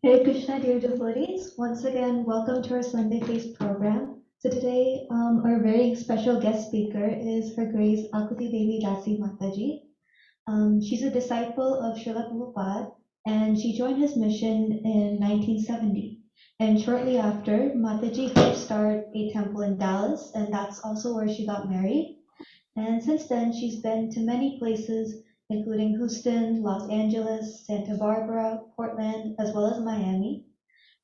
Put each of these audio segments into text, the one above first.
Hare Krishna, dear devotees. Once again, welcome to our Sunday Feast program. So today, our very special guest speaker is Her Grace Akuti Mataji. She's a disciple of Srila Prabhupada, and she joined his mission in 1970. And shortly after, Mataji helped start a temple in Dallas, and that's also where she got married. And since then, she's been to many places, including Houston, Los Angeles, Santa Barbara, Portland, as well as Miami.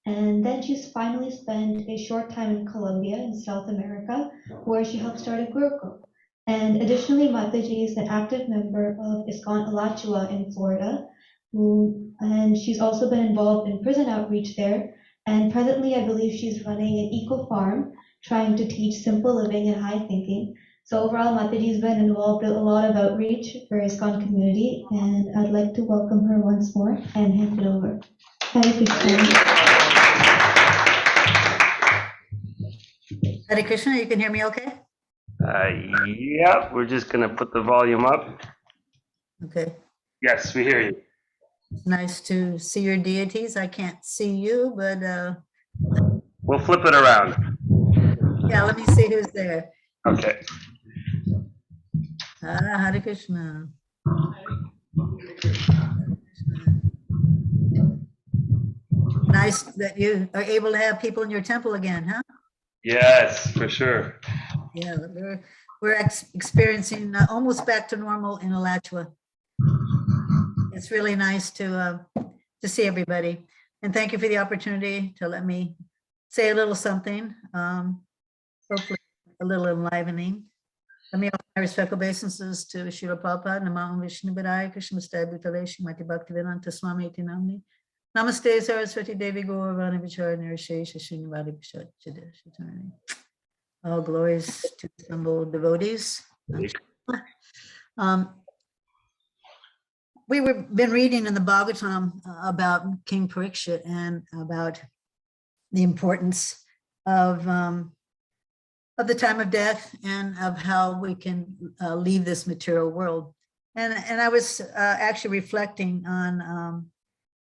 And then she's finally spent a short time in Colombia in South America, where she helped start a Gurukul. And additionally, Mataji is an active member of ISKCON Alachua in Florida, and she's also been involved in prison outreach there. And presently, I believe she's running an eco farm, trying to teach simple living and high thinking. So overall, Mataji's been involved in a lot of outreach for ISKCON community, and I'd like to welcome her once more and hand it over. Hare Krishna. Hare Krishna, you can hear me okay? Yeah, we're just going to put the volume up. Okay. Yes, we hear you. Nice to see your deities. I can't see you, but We'll flip it around. yeah, let me see who's there. Okay. Hare Krishna. Nice that you are able to have people in your temple again, huh? Yes, for sure. Yeah, we're experiencing almost back to normal in Alachua. It's really nice to see everybody, and thank you for the opportunity to let me say a little something, hopefully a little enlivening. Let me offer my respectful obeisances to Srila Prabhupada, Namo Vishnu Padaya, Krishna Staya Bhutaleshi, Mati Bhaktivedanta Swami Iti Namni. Namaste Saraswati Devi Gauravani Vicharani Rishesha Srinivadi Vishachadarani. All glories to the humble devotees. We've been reading in the Bhagavatam about King Parikshit and about the importance of the time of death and of how we can leave this material world. And I was actually reflecting on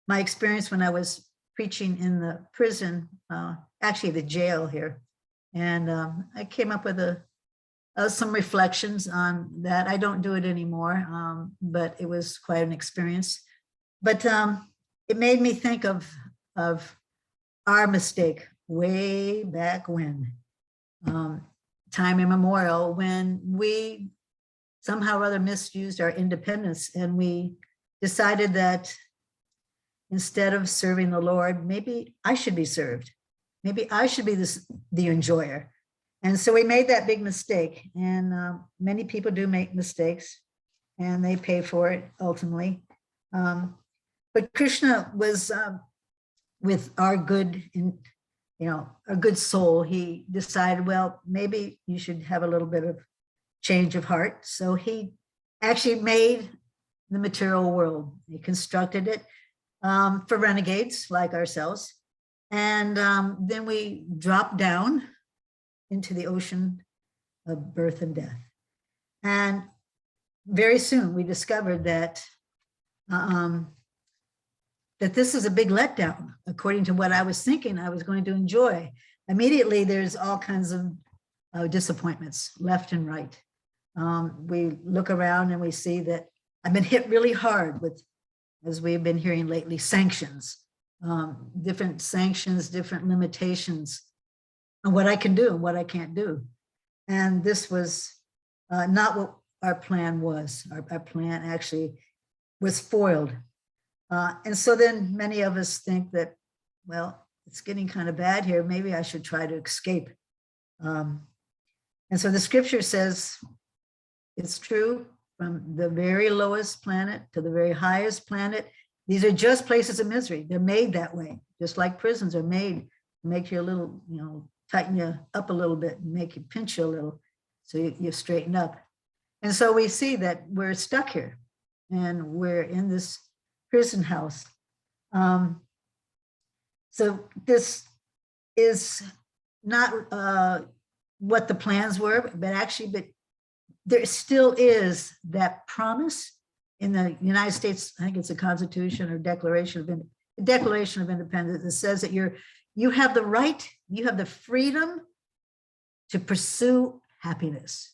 my experience when I was preaching in the prison, actually the jail here. And I came up with some reflections on that. I don't do it anymore, but it was quite an experience. But it made me think of our mistake way back when, time immemorial, when we somehow or other misused our independence, and we decided that instead of serving the Lord, maybe I should be served. Maybe I should be the enjoyer. And so we made that big mistake. And many people do make mistakes, and they pay for it ultimately. But Krishna was with our good, a good soul. He decided, well, maybe you should have a little bit of change of heart. So he actually made the material world. He constructed it for renegades like ourselves. And then we dropped down into the ocean of birth and death. And very soon we discovered that that this is a big letdown, according to what I was thinking I was going to enjoy. Immediately, there's all kinds of disappointments left and right. We look around and we see that I've been hit really hard with, as we've been hearing lately, sanctions, different sanctions, different limitations on what I can do and what I can't do. And this was not what our plan was. Our plan actually was foiled. And so then many of us think that, well, it's getting kind of bad here. Maybe I should try to escape. And so the scripture says it's true, from the very lowest planet to the very highest planet. These are just places of misery. They're made that way, just like prisons are made to make you a little, tighten you up a little bit and make you pinch you a little so you straighten up. And so we see that we're stuck here and we're in this prison house. So this is not what the plans were, but there still is that promise in the United States. I think it's a Constitution or Declaration of Declaration of Independence that says that you have the right, you have the freedom to pursue happiness.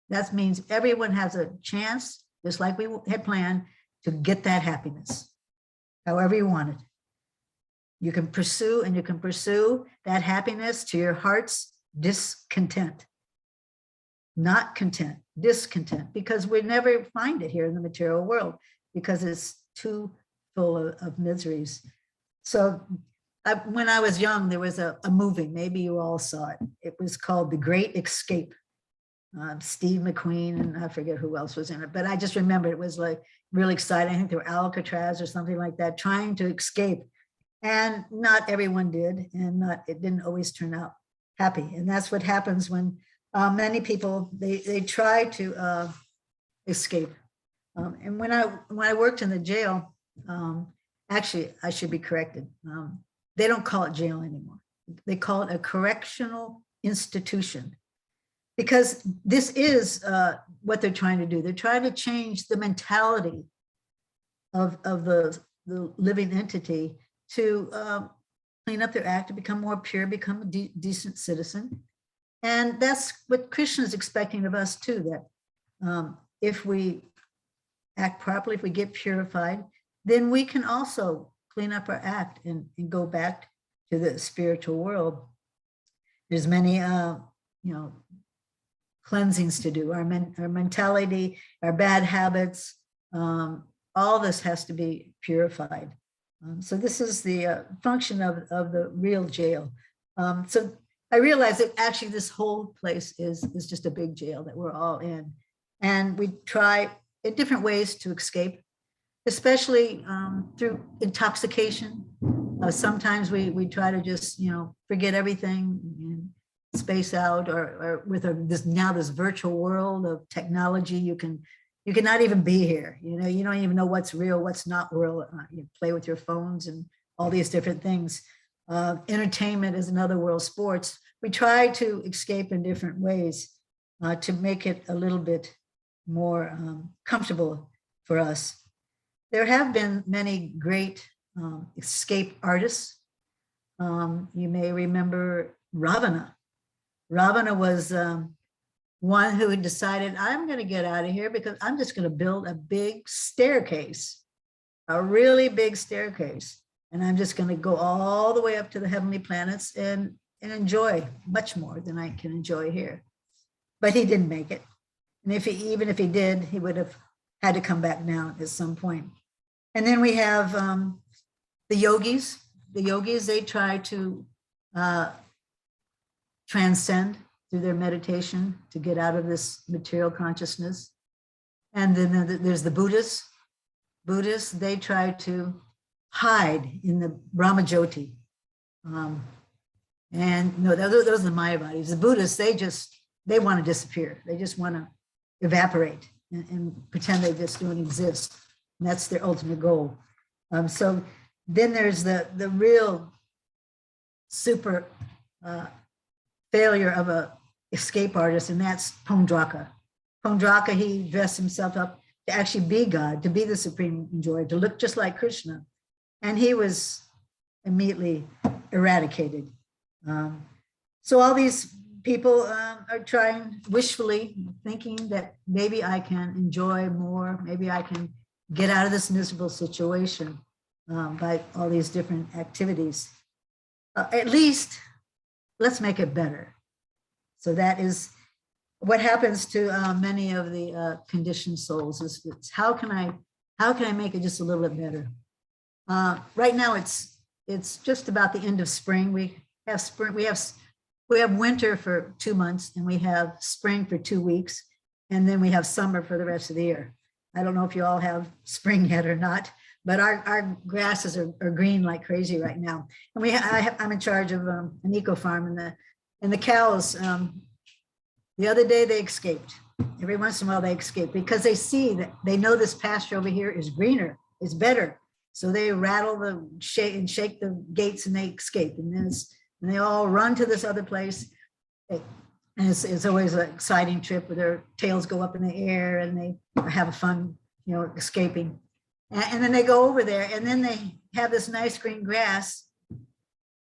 That means everyone has a chance, just like we had planned, to get that happiness, however you want it. You can pursue, and you can pursue that happiness to your heart's discontent. Not content, discontent, because we never find it here in the material world because it's too full of miseries. So when I was young, there was a movie, maybe you all saw it. It was called The Great Escape. Steve McQueen and I forget who else was in it, but I just remember it was like really exciting. I think they were Alcatraz or something like that, trying to escape. And not everyone did, and it didn't always turn out happy. And that's what happens when many people, they try to escape. And when I worked in the jail, actually, I should be corrected. They don't call it jail anymore. They call it a correctional institution, because this is what they're trying to do. They're trying to change the mentality of the living entity to clean up their act, to become more pure, become a decent citizen. And that's what Krishna is expecting of us too, that if we act properly, if we get purified, then we can also clean up our act and go back to the spiritual world. There's many, cleansings to do, our mentality, our bad habits, all this has to be purified. So this is the function of the real jail. So I realized that actually this whole place is just a big jail that we're all in. And we try in different ways to escape, especially through intoxication. Sometimes we try to just, forget everything and space out, or with this virtual world of technology, you can not even be here. You don't even know what's real, what's not real. You play with your phones and all these different things. Entertainment is another world. Sports. We try to escape in different ways to make it a little bit more comfortable for us. There have been many great escape artists. You may remember Ravana. Ravana was one who had decided, I'm going to get out of here because I'm just going to build a big staircase, a really big staircase. And I'm just going to go all the way up to the heavenly planets and enjoy much more than I can enjoy here. But he didn't make it. And even if he did, he would have had to come back down at some point. And then we have the yogis. The yogis, they try to transcend through their meditation to get out of this material consciousness. And then there's the Buddhists. Buddhists, they try to hide in the Brahmajyoti. And no, those are the Mayavadis. The Buddhists, they want to disappear. They just want to evaporate and pretend they just don't exist. And that's their ultimate goal. So then there's the real super failure of a escape artist, and that's Pondraka. Pondraka, he dressed himself up to actually be God, to be the supreme enjoyer, to look just like Krishna. And he was immediately eradicated. So all these people are trying wishfully, thinking that maybe I can enjoy more, maybe I can get out of this miserable situation by all these different activities. At least let's make it better. So that is what happens to many of the conditioned souls. Is how can I make it just a little bit better? Right now it's just about the end of spring. We have spring. We have winter for 2 months, and we have spring for 2 weeks, and then we have summer for the rest of the year. I don't know if you all have spring yet or not, but our grasses are green like crazy right now. And I'm in charge of an eco farm, and the cows. The other day they escaped. Every once in a while they escape because they know this pasture over here is greener, it's better. So they rattle shake the gates and they escape. And then they all run to this other place. And it's always an exciting trip where their tails go up in the air and they have a fun, escaping. And then they go over there and then they have this nice green grass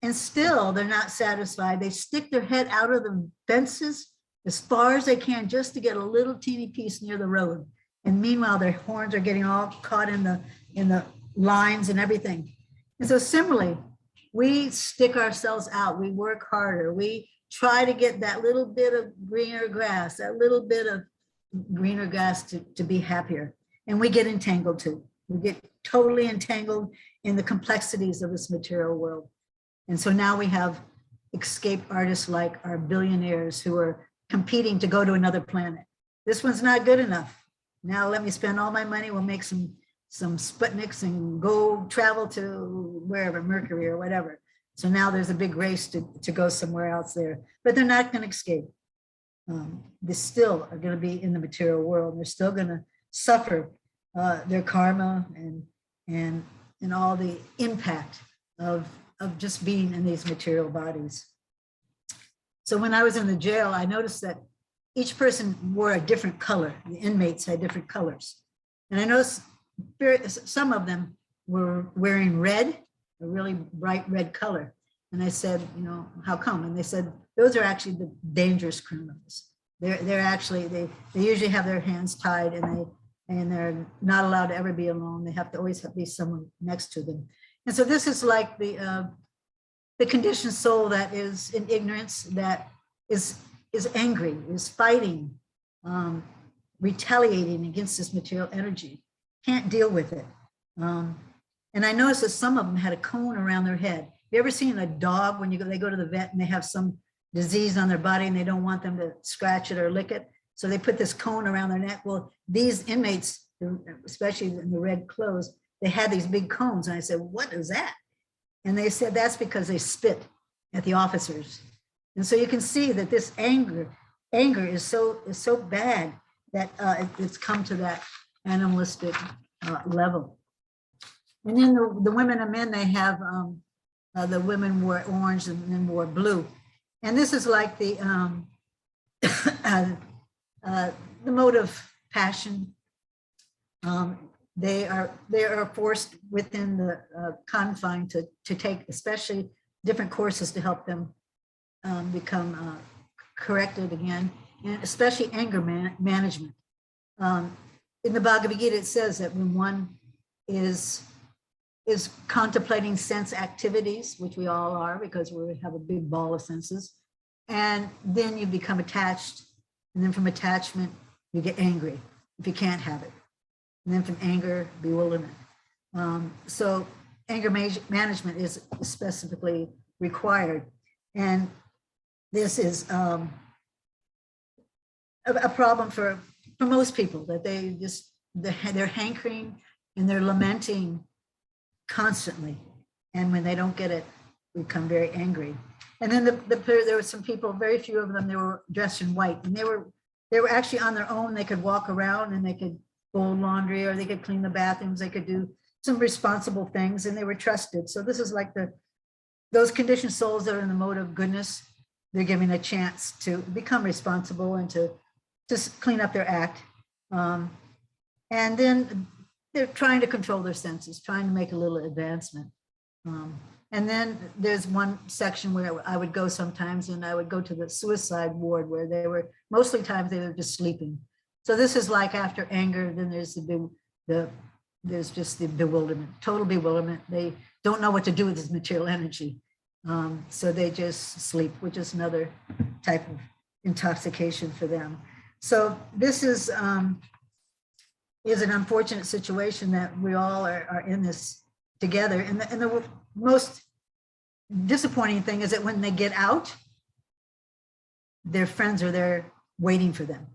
and still they're not satisfied. They stick their head out of the fences as far as they can just to get a little teeny piece near the road. And meanwhile, their horns are getting all caught in the lines and everything. And so similarly, we stick ourselves out, we work harder, we try to get that little bit of greener grass, that little bit of greener grass to be happier. And we get entangled too. We get totally entangled in the complexities of this material world. And so now we have escape artists like our billionaires who are competing to go to another planet. This one's not good enough. Now let me spend all my money, we'll make some Sputniks and go travel to wherever, Mercury or whatever. So now there's a big race to go somewhere else there, but they're not going to escape. They still are going to be in the material world. They're still going to suffer their karma and all the impact of just being in these material bodies. So when I was in the jail, I noticed that each person wore a different color. The inmates had different colors. And I noticed some of them were wearing red, a really bright red color. And I said, you know, how come? And they said, those are actually the dangerous criminals. They're actually, they usually have their hands tied and they're not allowed to ever be alone. They have to always be someone next to them. And so this is like the conditioned soul that is in ignorance, that is angry, is fighting, retaliating against this material energy, can't deal with it. And I noticed that some of them had a cone around their head. Have you ever seen a dog when they go to the vet and they have some disease on their body and they don't want them to scratch it or lick it? So they put this cone around their neck. Well, these inmates, especially in the red clothes, they had these big cones. And I said, what is that? And they said, that's because they spit at the officers. And so you can see that this anger is so bad that it's come to that animalistic level. And then the women and men, they have, the women wore orange and men wore blue. And this is like the mode of passion. They are forced within the confine to take especially different courses to help them become corrected again, and especially anger management. In the Bhagavad Gita, it says that when one is contemplating sense activities, which we all are because we have a big ball of senses, and then you become attached, and then from attachment, you get angry if you can't have it. And then from anger, bewilderment. So anger management is specifically required. And this is a problem for most people, that they're hankering and they're lamenting constantly. And when they don't get it, we become very angry. And then there were some people, very few of them, they were dressed in white, and they were actually on their own. They could walk around and they could fold laundry, or they could clean the bathrooms, they could do some responsible things, and they were trusted. So this is like those conditioned souls that are in the mode of goodness. They're given a chance to become responsible and to just clean up their act. And then they're trying to control their senses, trying to make a little advancement. And then there's one section where I would go sometimes, and I would go to the suicide ward, where mostly times they were just sleeping. So this is like after anger, then there's there's just the bewilderment, total bewilderment. They don't know what to do with this material energy. So they just sleep, which is another type of intoxication for them. So this is an unfortunate situation that we all are in this together. And the most disappointing thing is that when they get out, their friends are there waiting for them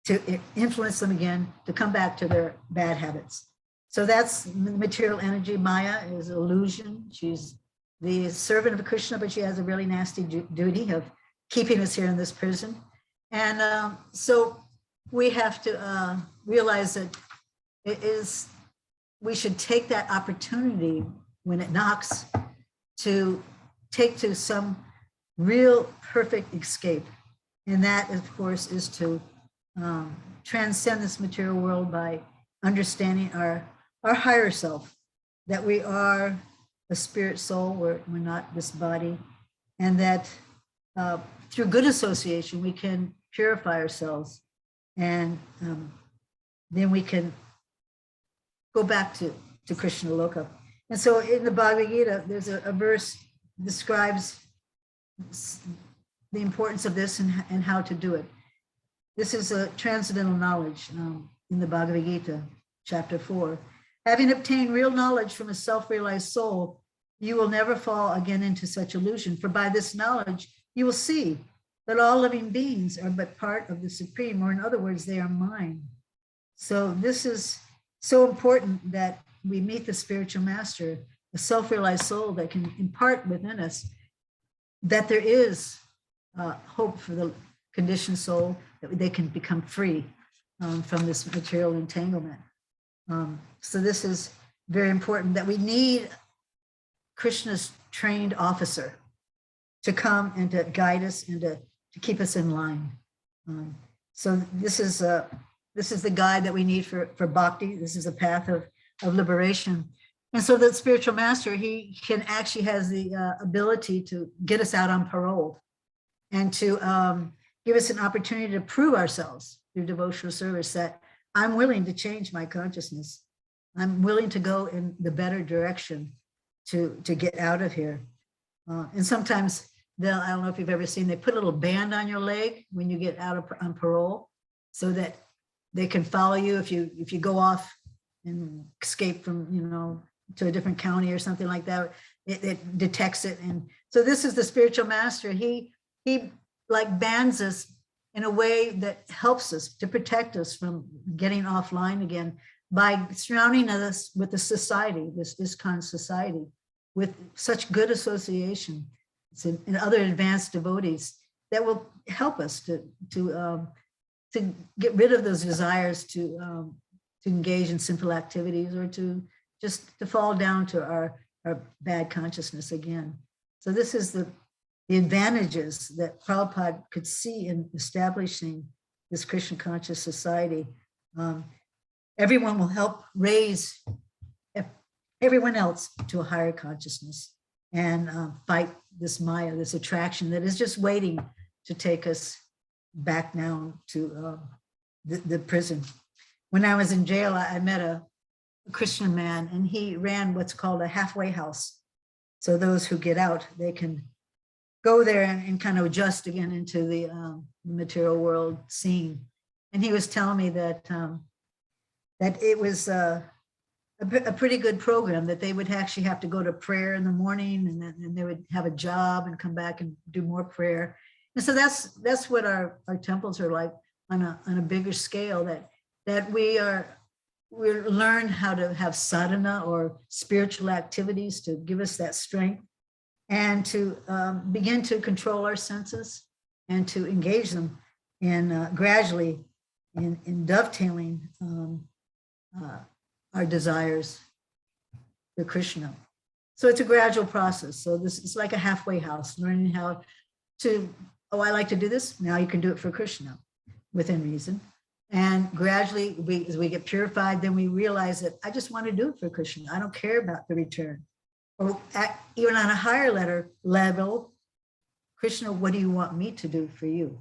to influence them again, to come back to their bad habits. So that's material energy. Maya is illusion. She's the servant of Krishna, but she has a really nasty duty of keeping us here in this prison. And so we have to realize that we should take that opportunity when it knocks to take to some real perfect escape. And that, of course, is to transcend this material world by understanding our our higher self, that we are a spirit soul, we're not this body, and that through good association, we can purify ourselves, and then we can go back to Krishna Loka. And so in the Bhagavad Gita, there's a verse describes the importance of this and how to do it. This is a transcendental knowledge in the Bhagavad Gita, chapter 4. Having obtained real knowledge from a self-realized soul, you will never fall again into such illusion. For by this knowledge, you will see that all living beings are but part of the Supreme, or in other words, they are mine. So this is so important that we meet the spiritual master, a self-realized soul that can impart within us that there is hope for the conditioned soul, that they can become free from this material entanglement. So this is very important, that we need Krishna's trained officer to come and to guide us and to keep us in line. So this is the guide that we need for bhakti. This is a path of liberation. And so the spiritual master, he can actually has the ability to get us out on parole and to give us an opportunity to prove ourselves through devotional service, that I'm willing to change my consciousness. I'm willing to go in the better direction to get out of here. And sometimes I don't know if you've ever seen, they put a little band on your leg when you get out on parole, so that they can follow you if you go off and escape from, to a different county or something like that. It detects it. And so this is the spiritual master. He like bands us in a way that helps us to protect us from getting offline again, by surrounding us with the society, this ISKCON society, with such good association and other advanced devotees that will help us to get rid of those desires to engage in simple activities, or to fall down to our bad consciousness again. So this is the advantages that Prabhupada could see in establishing this Krishna conscious society. Everyone will help raise everyone else to a higher consciousness and fight this Maya, this attraction that is just waiting to take us back now to the prison. When I was in jail, I met a Christian man, and he ran what's called a halfway house. So those who get out, they can go there and kind of adjust again into the material world scene. And he was telling me that it was a pretty good program, that they would actually have to go to prayer in the morning, and then they would have a job and come back and do more prayer. And so that's what our temples are like on a bigger scale, that we learn how to have sadhana, or spiritual activities, to give us that strength, and to begin to control our senses and to engage them in gradually in dovetailing our desires for Krishna. So it's a gradual process. So this is like a halfway house, learning how to, I like to do this. Now you can do it for Krishna within reason. And gradually, as we get purified, then we realize that I just want to do it for Krishna. I don't care about the return. Or even on a higher level, Krishna, what do you want me to do for you?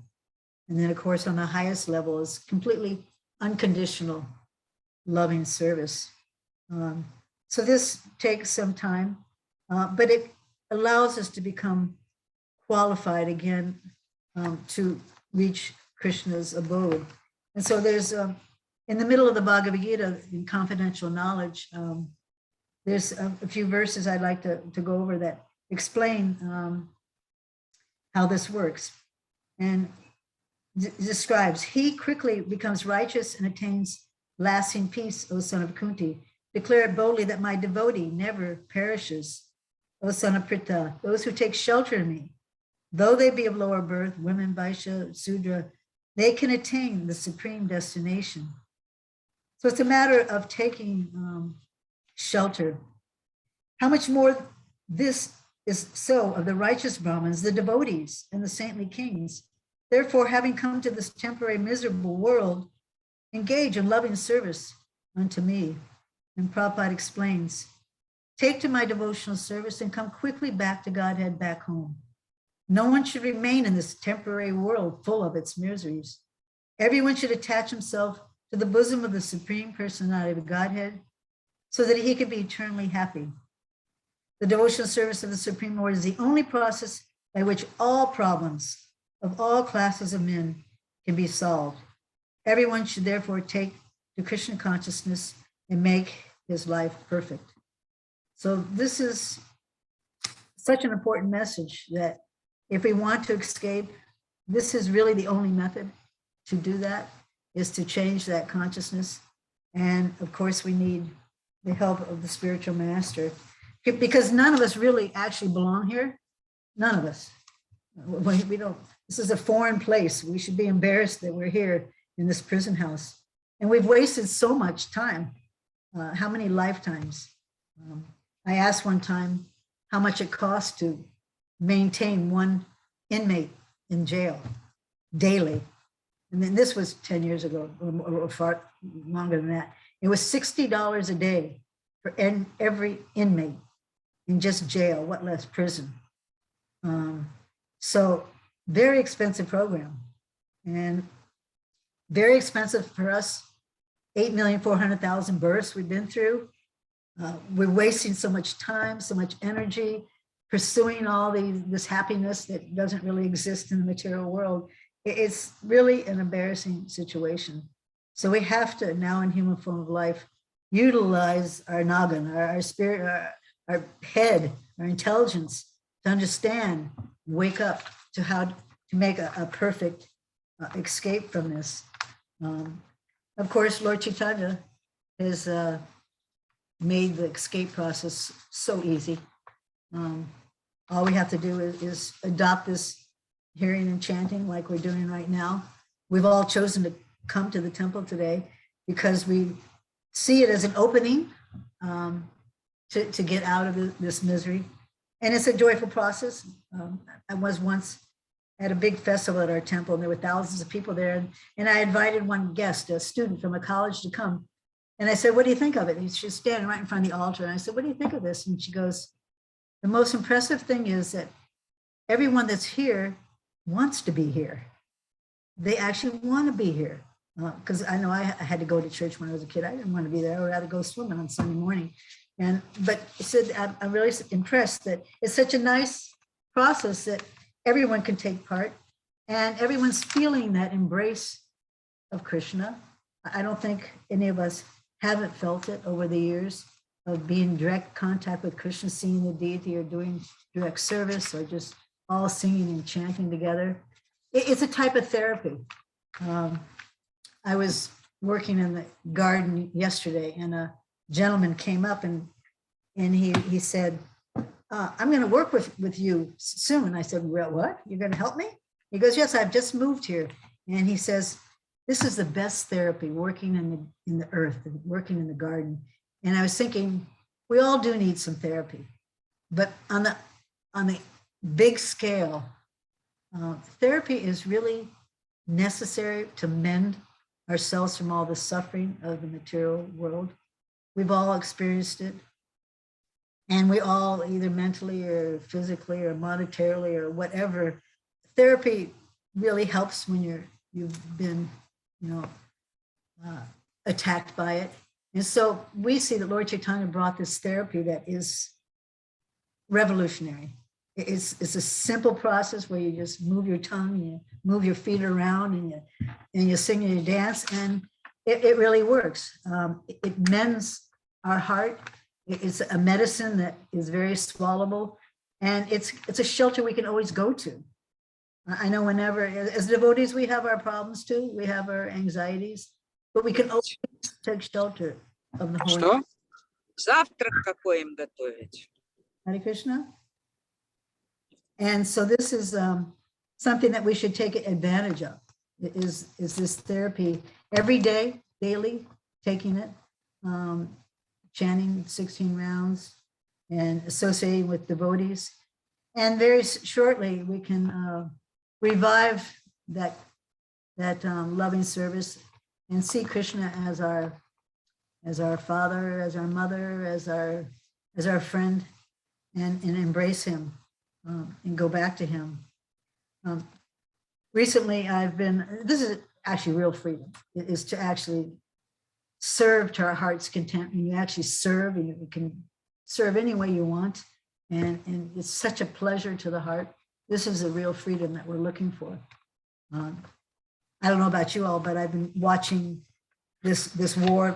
And then, of course, on the highest level is completely unconditional, loving service. So this takes some time, but it allows us to become qualified again to reach Krishna's abode. And so there's, in the middle of the Bhagavad Gita, in confidential knowledge, there's a few verses I'd like to go over that explain how this works. And describes, he quickly becomes righteous and attains lasting peace, O son of Kunti. Declare it boldly that my devotee never perishes, O son of Pritha. Those who take shelter in me, though they be of lower birth, women, Vaishya, Sudra, they can attain the supreme destination. So it's a matter of taking shelter. How much more this is so of the righteous Brahmins, the devotees, and the saintly kings. Therefore, having come to this temporary miserable world, engage in loving service unto me. And Prabhupada explains, take to my devotional service and come quickly back to Godhead, back home. No one should remain in this temporary world full of its miseries. Everyone should attach himself to the bosom of the Supreme Personality of Godhead so that he can be eternally happy. The devotional service of the Supreme Lord is the only process by which all problems of all classes of men can be solved. Everyone should therefore take to Krishna consciousness and make his life perfect. So this is such an important message that if we want to escape, this is really the only method to do that, is to change that consciousness. And of course, we need the help of the spiritual master, because none of us really actually belong here. None of us. We don't, this is a foreign place. We should be embarrassed that we're here in this prison house. And we've wasted so much time. How many lifetimes? I asked one time how much it costs to maintain one inmate in jail daily. And then this was 10 years ago, or far longer than that. It was $60 a day for every inmate in just jail, what less prison. So very expensive program, and very expensive for us. 8,400,000 births we've been through. We're wasting so much time, so much energy, pursuing all this happiness that doesn't really exist in the material world. It's really an embarrassing situation. So we have to now, in human form of life, utilize our noggin, our spirit, our head, our intelligence to understand, wake up to how to make a perfect escape from this. Of course, Lord Chaitanya has made the escape process so easy. All we have to do is adopt this hearing and chanting like we're doing right now. We've all chosen to come to the temple today because we see it as an opening to get out of this misery. And it's a joyful process. I was once at a big festival at our temple, and there were thousands of people there. And I invited one guest, a student from a college, to come. And I said, what do you think of it? And she's standing right in front of the altar. And I said, what do you think of this? And she goes, the most impressive thing is that everyone that's here wants to be here. They actually want to be here. Because I know I had to go to church when I was a kid. I didn't want to be there. I would rather go swimming on Sunday morning. But I said, I'm really impressed that it's such a nice process that everyone can take part, and everyone's feeling that embrace of Krishna. I don't think any of us haven't felt it over the years of being in direct contact with Krishna, seeing the deity, or doing direct service, or just all singing and chanting together. It's a type of therapy. I was working in the garden yesterday, and a gentleman came up and he said, I'm going to work with you soon. I said, well, what? You're going to help me? He goes, yes, I've just moved here. And he says, this is the best therapy, working in the earth and working in the garden. And I was thinking, we all do need some therapy, but on the big scale, therapy is really necessary to mend ourselves from all the suffering of the material world. We've all experienced it. And we all, either mentally or physically or monetarily or whatever, therapy really helps when you've been, attacked by it. And so we see that Lord Chaitanya brought this therapy that is revolutionary. It's a simple process where you just move your tongue, you move your feet around, and you sing and you dance, and it really works. It mends our heart. It's a medicine that is very swallowable, and it's a shelter we can always go to. I know whenever, as devotees, we have our problems too. We have our anxieties, but we can always take shelter of the Holy. Что? Завтрак какой им готовить? Hare Krishna. And so this is something that we should take advantage of. Is this therapy every day, daily, taking it, chanting 16 rounds and associating with devotees. And very shortly, we can revive that loving service and see Krishna as our as our father, as our mother, as our friend, and embrace him and go back to him. Recently, this is actually real freedom, is to actually serve to our heart's content. When you actually serve, and you can serve any way you want, and it's such a pleasure to the heart. This is the real freedom that we're looking for. I don't know about you all, but I've been watching this war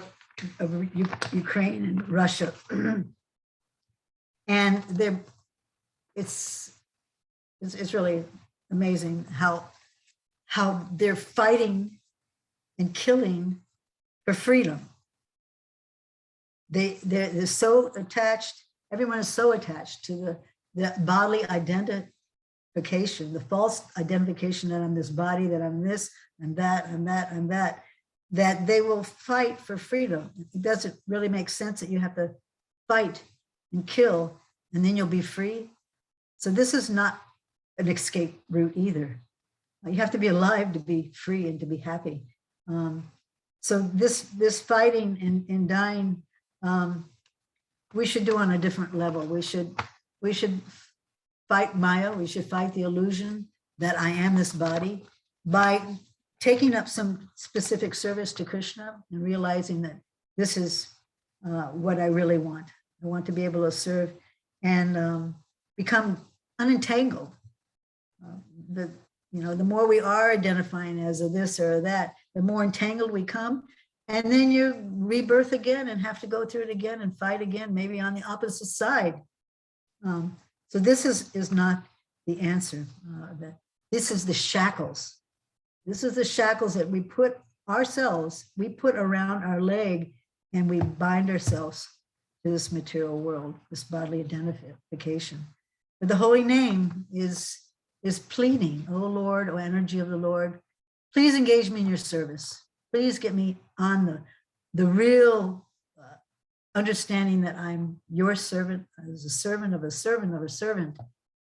of Ukraine and Russia, and it's really amazing how they're fighting and killing for freedom. They're so attached. Everyone is so attached to the bodily identification, the false identification that I'm this body, that I'm this and that and that and that they will fight for freedom. It doesn't really make sense that you have to fight and kill and then you'll be free. So this is not an escape route either. You have to be alive to be free and to be happy. So this fighting and dying, we should do on a different level. We should fight Maya. We should fight the illusion that I am this body by taking up some specific service to Krishna and realizing that this is what I really want. I want to be able to serve and become unentangled. The more we are identifying as a this or a that, the more entangled we come. And then you rebirth again and have to go through it again and fight again, maybe on the opposite side. So this is not the answer. This is the shackles. This is the shackles that we put around our leg, and we bind ourselves to this material world, this bodily identification. But the holy name is pleading, oh Lord, oh energy of the Lord, please engage me in your service. Please get me on the real understanding that I'm your servant, as a servant of a servant of a servant,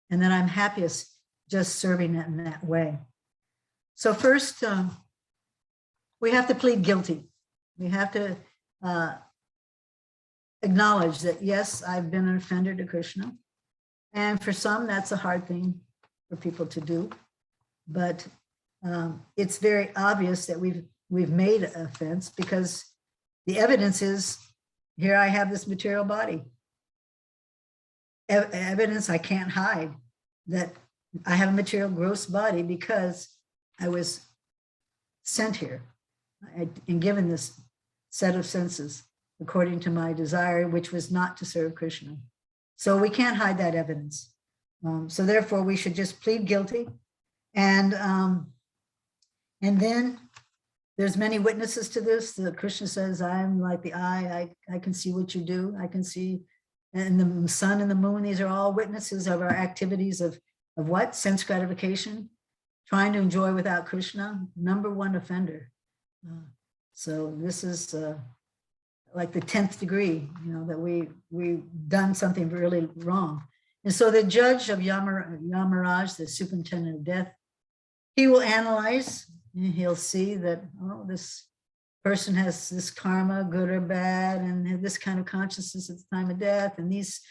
and that I'm happiest just serving it in that way. So first, we have to plead guilty. We have to acknowledge that, yes, I've been an offender to Krishna. And for some, that's a hard thing for people to do. But it's very obvious that we've made an offense, because the evidence is, here I have this material body. Evidence I can't hide that I have a material gross body because I was sent here and given this set of senses according to my desire, which was not to serve Krishna. So we can't hide that evidence. So therefore we should just plead guilty. And then there's many witnesses to this. Krishna says, I'm like the eye, I can see what you do. I can see, and the sun and the moon, these are all witnesses of our activities of what? Sense gratification, trying to enjoy without Krishna, number one offender. So this is like the 10th degree, that we've done something really wrong. And so the judge of Yamaraj, the superintendent of death, he will analyze, and he'll see that, oh, this person has this karma, good or bad, and this kind of consciousness at the time of death, and he's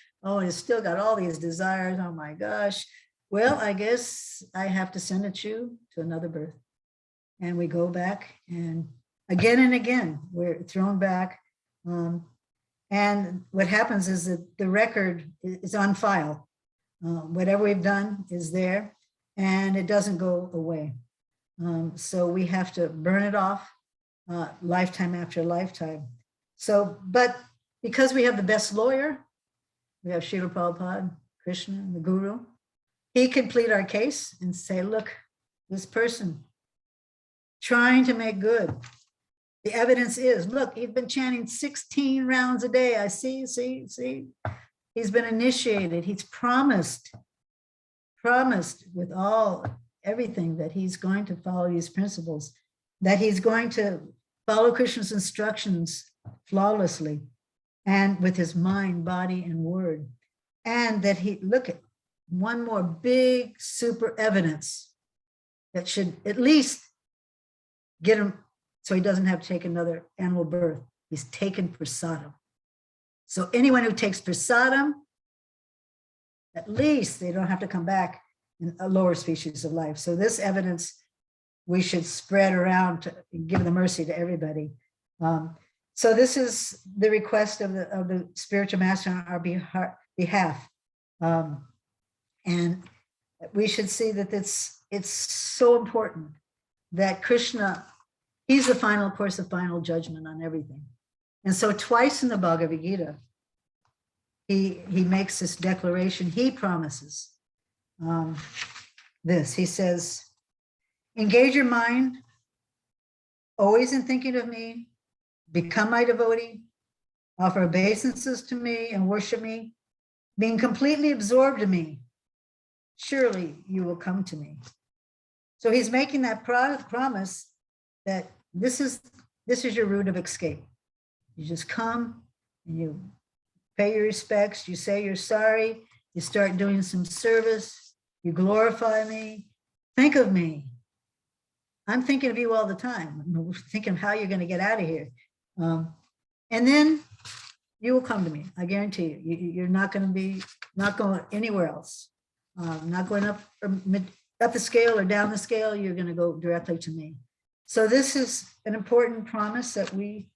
still got all these desires. Oh my gosh. Well, I guess I have to send you to another birth. And we go back, and again, we're thrown back. And what happens is that the record is on file. Whatever we've done is there, and it doesn't go away. So we have to burn it off lifetime after lifetime. So, but because we have the best lawyer, we have Srila Prabhupada, Krishna, the Guru, he can plead our case and say, look, this person trying to make good. The evidence is, look, he's been chanting 16 rounds a day. I see. He's been initiated. He's promised with everything that he's going to follow these principles, that he's going to follow Krishna's instructions flawlessly and with his mind, body, and word. And that look at one more big super evidence that should at least get him so he doesn't have to take another animal birth. He's taken prasadam. So anyone who takes prasadam, at least they don't have to come back in a lower species of life. So this evidence we should spread around to give the mercy to everybody. So this is the request of the spiritual master on our behalf. And we should see that it's so important that Krishna, he's the final, of course, the final judgment on everything. And so twice in the Bhagavad Gita, he makes this declaration. He promises this. He says, engage your mind always in thinking of me, become my devotee, offer obeisances to me and worship me, being completely absorbed in me. Surely you will come to me. So he's making that promise that this is your route of escape. You just come and you pay your respects, you say you're sorry, you start doing some service, you glorify me, think of me. I'm thinking of you all the time. I'm thinking of how you're going to get out of here. And then you will come to me. I guarantee you. You're not going anywhere else. Not going up the scale or down the scale. You're going to go directly to me. So this is an important promise that we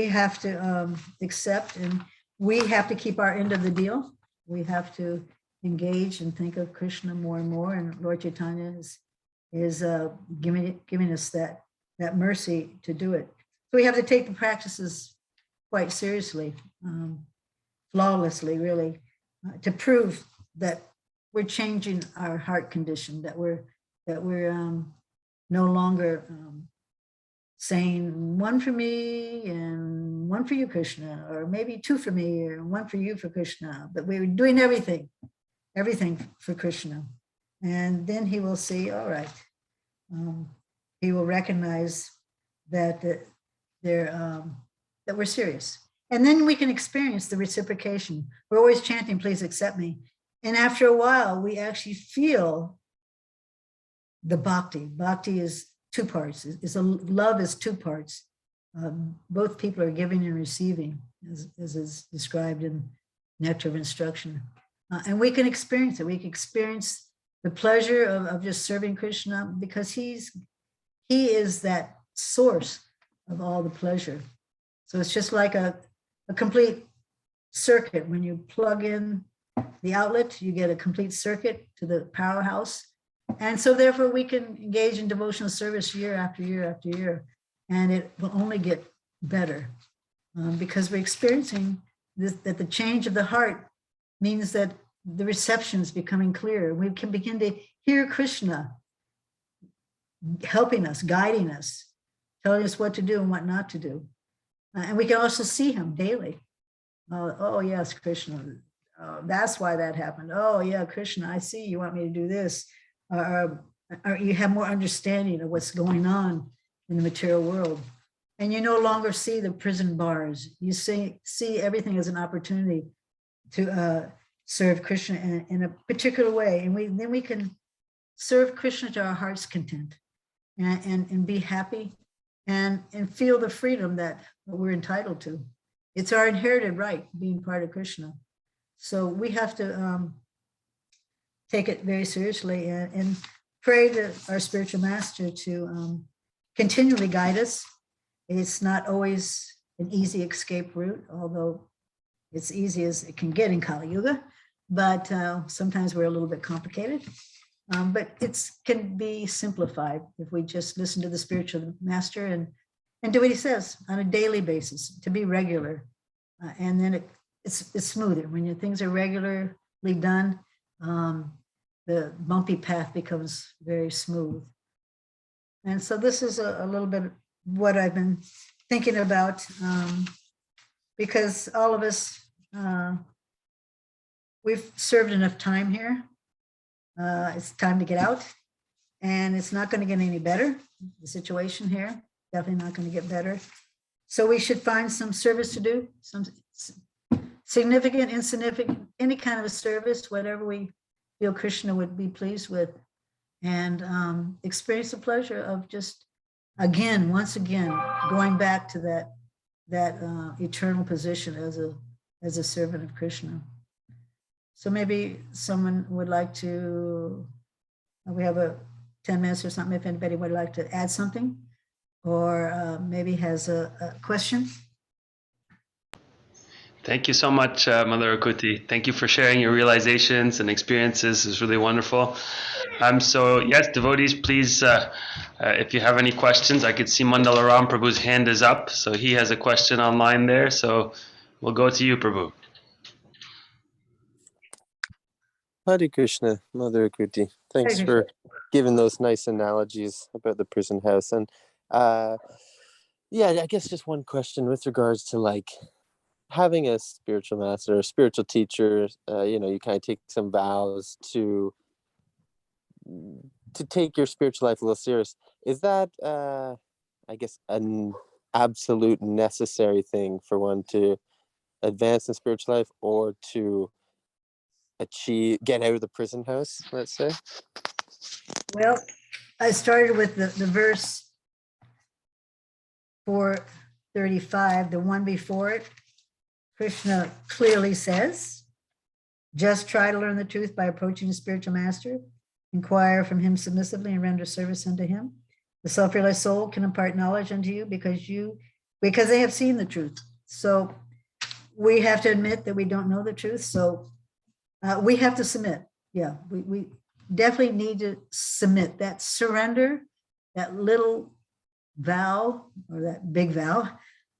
have to accept, and we have to keep our end of the deal. We have to engage and think of Krishna more and more. And Lord Chaitanya is giving us that mercy to do it. So we have to take the practices quite seriously, flawlessly, really, to prove that we're changing our heart condition, that we're no longer saying one for me and one for you, Krishna, or maybe two for me or one for you for Krishna, but we're doing everything for Krishna. And then he will see, all right, he will recognize that we're serious. And then we can experience the reciprocation. We're always chanting, please accept me. And after a while, we actually feel the bhakti. Bhakti is two parts. Love is two parts. Both people are giving and receiving, as is described in Nectar of Instruction. And we can experience it. We can experience the pleasure of just serving Krishna, because he is that source of all the pleasure. So it's just like a complete circuit. When you plug in the outlet, you get a complete circuit to the powerhouse. And so therefore we can engage in devotional service year after year after year, and it will only get better because we're experiencing that the change of the heart means that the reception is becoming clearer. We can begin to hear Krishna helping us, guiding us, telling us what to do and what not to do. And we can also see him daily. Oh yes, Krishna, that's why that happened. Oh yeah, Krishna, I see you want me to do this. Or you have more understanding of what's going on in the material world. And you no longer see the prison bars. You see everything as an opportunity to serve Krishna in a particular way. And then we can serve Krishna to our heart's content and be happy and feel the freedom that we're entitled to. It's our inherited right, being part of Krishna. So we have to take it very seriously and pray to our spiritual master to continually guide us. It's not always an easy escape route, although it's easy as it can get in Kali Yuga, but sometimes we're a little bit complicated. But it can be simplified if we just listen to the spiritual master and do what he says on a daily basis, to be regular. And then it's smoother. When things are regularly done, the bumpy path becomes very smooth. And so this is a little bit of what I've been thinking about, because all of us, we've served enough time here. It's time to get out, and it's not going to get any better. The situation here, definitely not going to get better. So we should find some service to do, some significant, insignificant, any kind of a service, whatever we feel Krishna would be pleased with, and experience the pleasure of just, once again, going back to that eternal position as a servant of Krishna. So maybe someone would like to, we have 10 minutes or something, if anybody would like to add something, or maybe has a question. Thank you so much, Mother Akuti. Thank you for sharing your realizations and experiences. It's really wonderful. So yes, devotees, please, if you have any questions, I could see Mandala Ram Prabhu's hand is up. So he has a question online there. So we'll go to you, Prabhu. Hare Krishna, Mother Akuti. Thanks Hare for giving those nice analogies about the prison house. And yeah, I guess just one question with regards to like having a spiritual master, a spiritual teacher. You kind of take some vows to take your spiritual life a little serious. Is that, I guess, an absolute necessary thing for one to advance in spiritual life or to get out of the prison house, let's say? Well, I started with the verse 435, the one before it. Krishna clearly says, just try to learn the truth by approaching a spiritual master, inquire from him submissively and render service unto him. The self-realized soul can impart knowledge unto you because they have seen the truth. So we have to admit that we don't know the truth. So we have to submit. Yeah, we definitely need to submit. That surrender, that little vow or that big vow,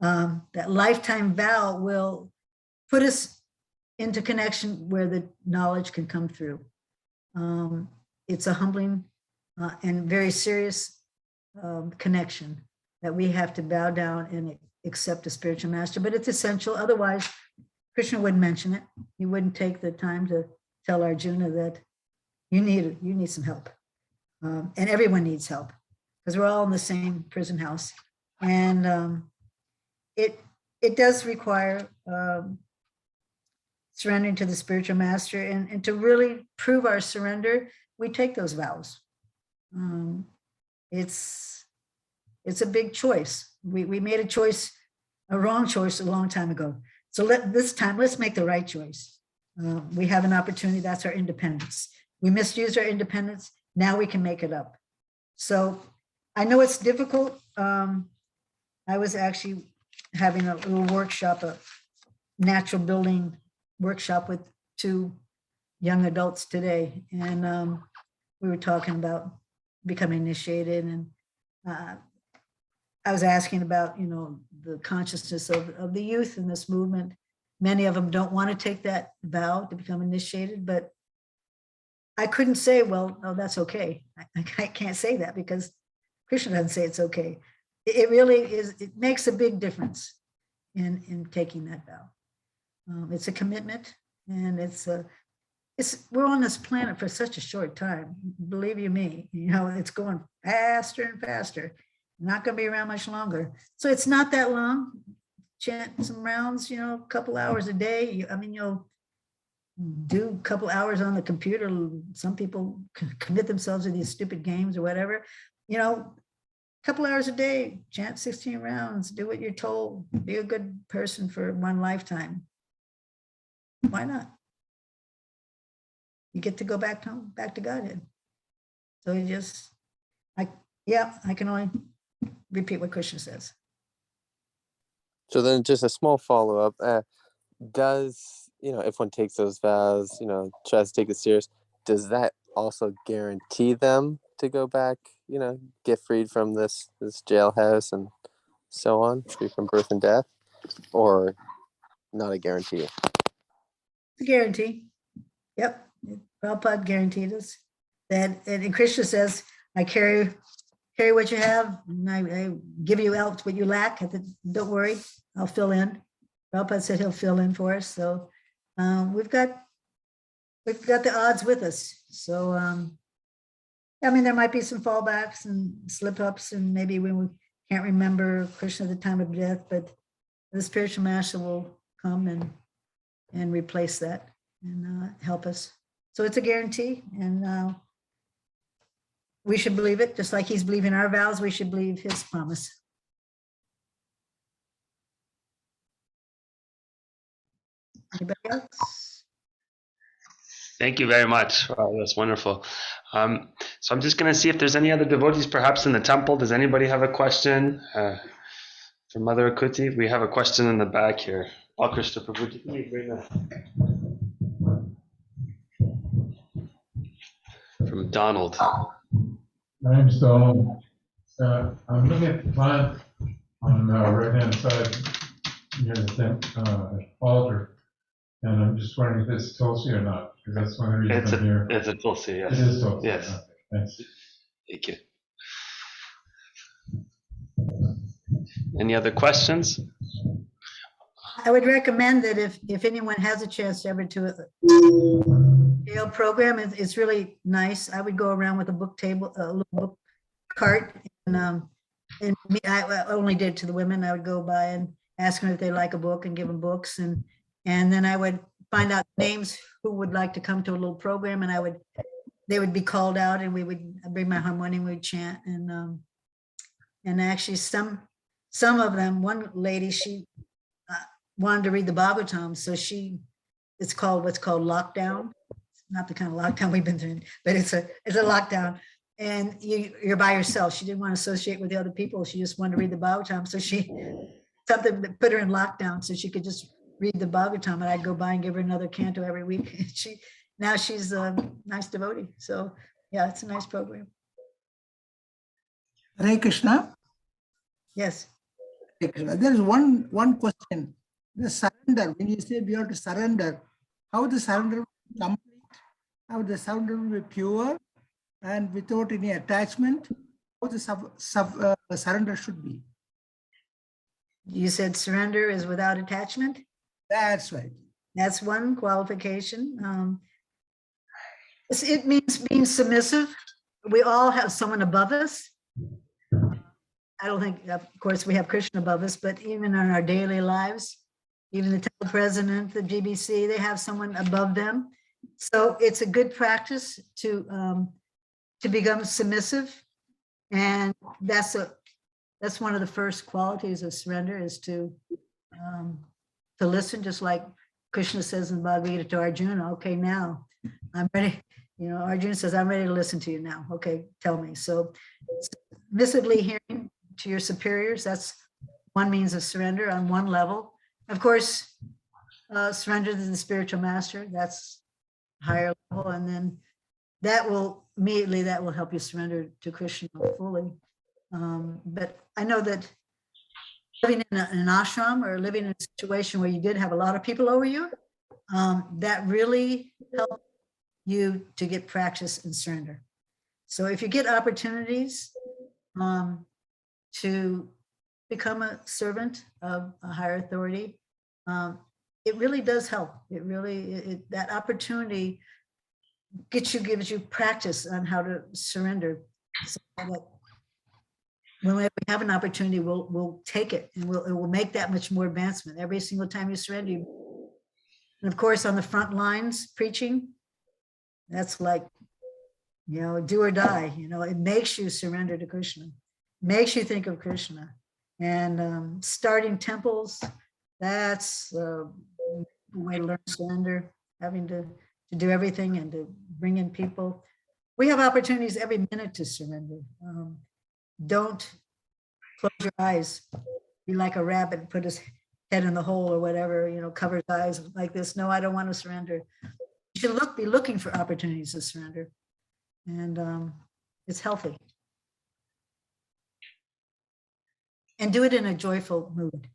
that lifetime vow will put us into connection where the knowledge can come through. It's a humbling and very serious connection that we have to bow down and accept a spiritual master, but it's essential. Otherwise, Krishna wouldn't mention it. He wouldn't take the time to tell Arjuna that you need some help. And everyone needs help because we're all in the same prison house. And it does require surrendering to the spiritual master, and to really prove our surrender, we take those vows. It's a big choice. We made a wrong choice a long time ago. So this time, let's make the right choice. We have an opportunity, that's our independence. We misused our independence, now we can make it up. So I know it's difficult. I was actually having a little workshop, a natural building workshop with 2 young adults today. And we were talking about becoming initiated. And I was asking about, the consciousness of the youth in this movement. Many of them don't want to take that vow to become initiated, but I couldn't say, well, oh, that's okay. I can't say that because Krishna doesn't say it's okay. It really is, it makes a big difference in taking that vow. It's a commitment, and we're on this planet for such a short time. Believe you me, it's going faster and faster. Not going to be around much longer. So it's not that long. Chant some rounds, a couple hours a day. You'll do a couple hours on the computer. Some people commit themselves to these stupid games or whatever. A couple hours a day, chant 16 rounds, do what you're told, be a good person for one lifetime. Why not? You get to go back home, back to Godhead. So I can only repeat what Krishna says. So then just a small follow-up. Does, if one takes those vows, tries to take it serious, does that also guarantee them to go back, get freed from this jailhouse and so on, free from birth and death? Or not a guarantee? It's a guarantee. Yep. Prabhupada guaranteed us that, and Krishna says, I carry what you have, and I give you else what you lack. Don't worry, I'll fill in. Prabhupada said he'll fill in for us. So we've got the odds with us. So there might be some fallbacks and slip-ups, and maybe we can't remember Krishna at the time of death, but the spiritual master will come and replace that and help us. So it's a guarantee, and we should believe it, just like he's believing our vows, we should believe his promise. Anybody else? Thank you very much. Wow, that's wonderful. So I'm just going to see if there's any other devotees perhaps in the temple. Does anybody have a question for Mother Akuti? We have a question in the back here. All Krishna Prabhuji. Can you bring that? From Donald. My name's Donald. I'm looking at the plant on the right-hand side near the altar, and I'm just wondering if it's Tulsi or not, because that's one of the reasons I'm here. It's a Tulsi, yes. It is Tulsi. Yes. Okay, thanks. Thank you. Any other questions? I would recommend that if anyone has a chance to ever do a jail program, it's really nice. I would go around with a book table, a little book cart, and I only did to the women. I would go by and ask them if they like a book and give them books, and then I would find out names who would like to come to a little program, and they would be called out, and I'd bring my harmonium, we'd chant, and actually some of them, one lady, she wanted to read the Bhagavatam, so it's called what's called lockdown. It's not the kind of lockdown we've been through, but it's a lockdown, and you're by yourself. She didn't want to associate with the other people. She just wanted to read the Bhagavatam, so something that put her in lockdown so she could just read the Bhagavatam, and I'd go by and give her another canto every week. Now she's a nice devotee. So yeah, it's a nice program. Hare Krishna. Yes. Hare Krishna. There is one question. The surrender, when you say we have to surrender, how the surrender will be complete, how the surrender will be pure and without any attachment, how the surrender should be. You said surrender is without attachment? That's right. That's one qualification. It means being submissive. We all have someone above us. I don't think, of course, we have Krishna above us, but even in our daily lives, even the temple president, the GBC, they have someone above them. So it's a good practice to become submissive, and that's one of the first qualities of surrender, is to listen, just like Krishna says in Bhagavad Gita to Arjuna. Okay, now I'm ready. Arjuna says, I'm ready to listen to you now. Okay, tell me. So submissively hearing to your superiors, that's one means of surrender on one level. Of course, surrender to the spiritual master, that's higher level. And then that will help you surrender to Krishna fully. But I know that living in an ashram or living in a situation where you did have a lot of people over you, that really helped you to get practice and surrender. So if you get opportunities to become a servant of a higher authority, it really does help. It really, that opportunity gives you practice on how to surrender. So that when we have an opportunity, we'll take it, and it will make that much more advancement. Every single time you surrender, and of course on the front lines preaching, that's like, do or die. It makes you surrender to Krishna, makes you think of Krishna. And starting temples, that's a way to learn surrender, having to do everything and to bring in people. We have opportunities every minute to surrender. Don't close your eyes, be like a rabbit, put his head in the hole or whatever, cover his eyes like this. No, I don't want to surrender. You should be looking for opportunities to surrender. And it's healthy. And do it in a joyful mood.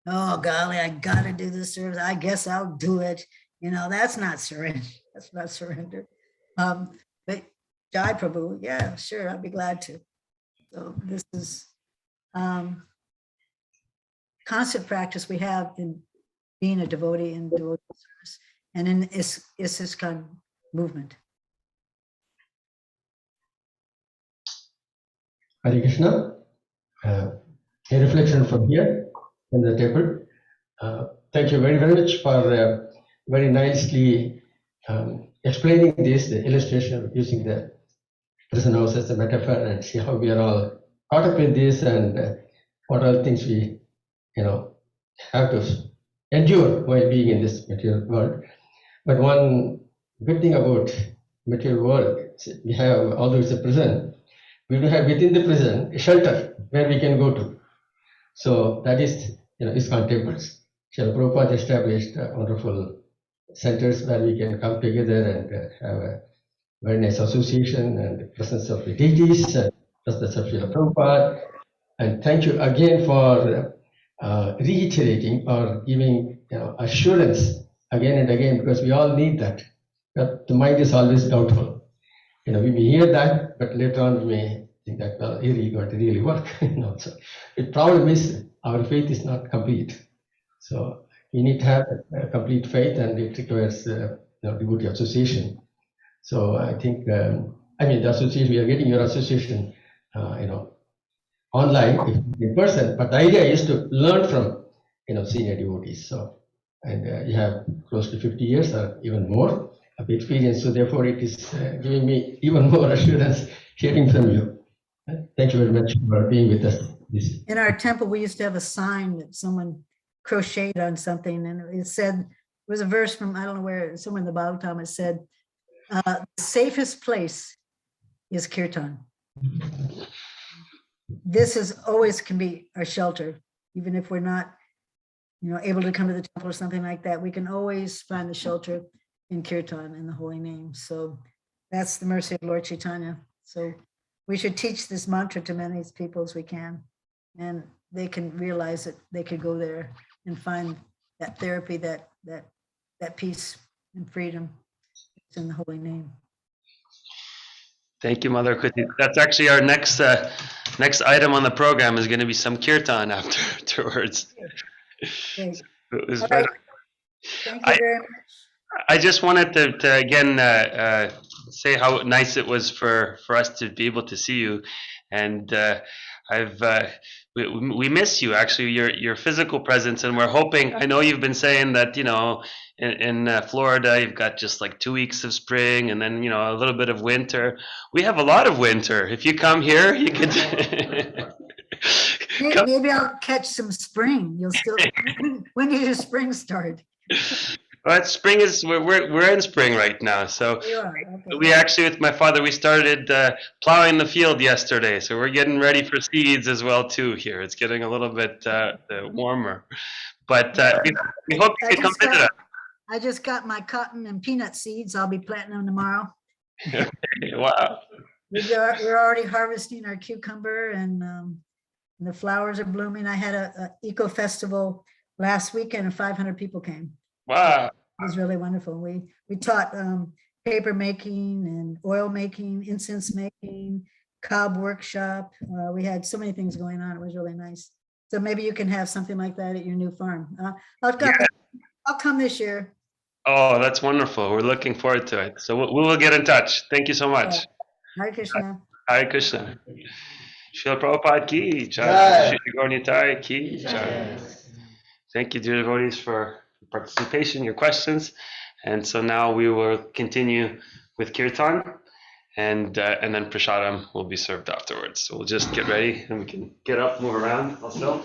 Oh, golly, I got to do this service. I guess I'll do it. That's not surrender. That's not surrender. But Jai Prabhu, yeah, sure, I'd be glad to. So this is constant practice we have in being a devotee in devotional service and in ISKCON movement. Hare Krishna. A reflection from here in the temple. Thank you very, very much for very nicely explaining this, the illustration using the prison house as a metaphor, and see how we are all caught up in this and what all things we have to endure while being in this material world. But one good thing about material world, we have, although it's a prison, we do have within the prison a shelter where we can go to. So that is, ISKCON temples. Srila Prabhupada established wonderful centers where we can come together and have a very nice association and the presence of the deities, and presence of Srila Prabhupada. And thank you again for reiterating or giving assurance again and again, because we all need that. But the mind is always doubtful. We may hear that, but later on we may think that, well, here you got to really work. So the problem is our faith is not complete. So we need to have a complete faith, and it requires devotee association. So I think, the association, we are getting your association, online, in person, but the idea is to learn from, senior devotees. So, and you have close to 50 years or even more of experience. So therefore it is giving me even more assurance hearing from you. Thank you very much for being with us. In our temple, we used to have a sign that someone crocheted on something, and it said, it was a verse from, I don't know where, somewhere in the Bhagavatam, it said, the safest place is kirtan. This is always can be our shelter, even if we're not, able to come to the temple or something like that. We can always find the shelter in kirtan, in the holy name. So that's the mercy of Lord Chaitanya. So we should teach this mantra to many people as we can, and they can realize that they could go there and find that therapy, that peace and freedom. It's in the holy name. Thank you, Mother Akuti. That's actually our next item on the program is going to be some kirtan afterwards. Great. It was All very, right. Thank you very much. I just wanted to again say how nice it was for us to be able to see you, and we miss you, actually, your physical presence, and we're hoping. I know you've been saying that in Florida you've got just like 2 weeks of spring and then a little bit of winter. We have a lot of winter. If you come here, you could. Maybe I'll catch some spring. You'll still. When did your spring start? Well, spring is we're in spring right now. So You are. Okay. we actually, with my father, we started plowing the field yesterday. So we're getting ready for seeds as well too. Here, it's getting a little bit warmer, but we hope you can come visit us. I just got my cotton and peanut seeds. I'll be planting them tomorrow. Wow. We're already harvesting our cucumber, and the flowers are blooming. I had a eco festival last weekend, and 500 people came. Wow. It was really wonderful. We taught paper making and oil making, incense making, cob workshop. We had so many things going on. It was really nice. So maybe you can have something like that at your new farm. I'll come this year. Oh, that's wonderful. We're looking forward to it. So we will get in touch. Thank you so much. Hare Krishna. Hare Krishna. Srila Prabhupada ki jai. Shri Gaur Nitai ki jai. Thank you, dear devotees, for participation, your questions. And so now we will continue with kirtan, and then prasadam will be served afterwards. So we'll just get ready and we can get up, move around also.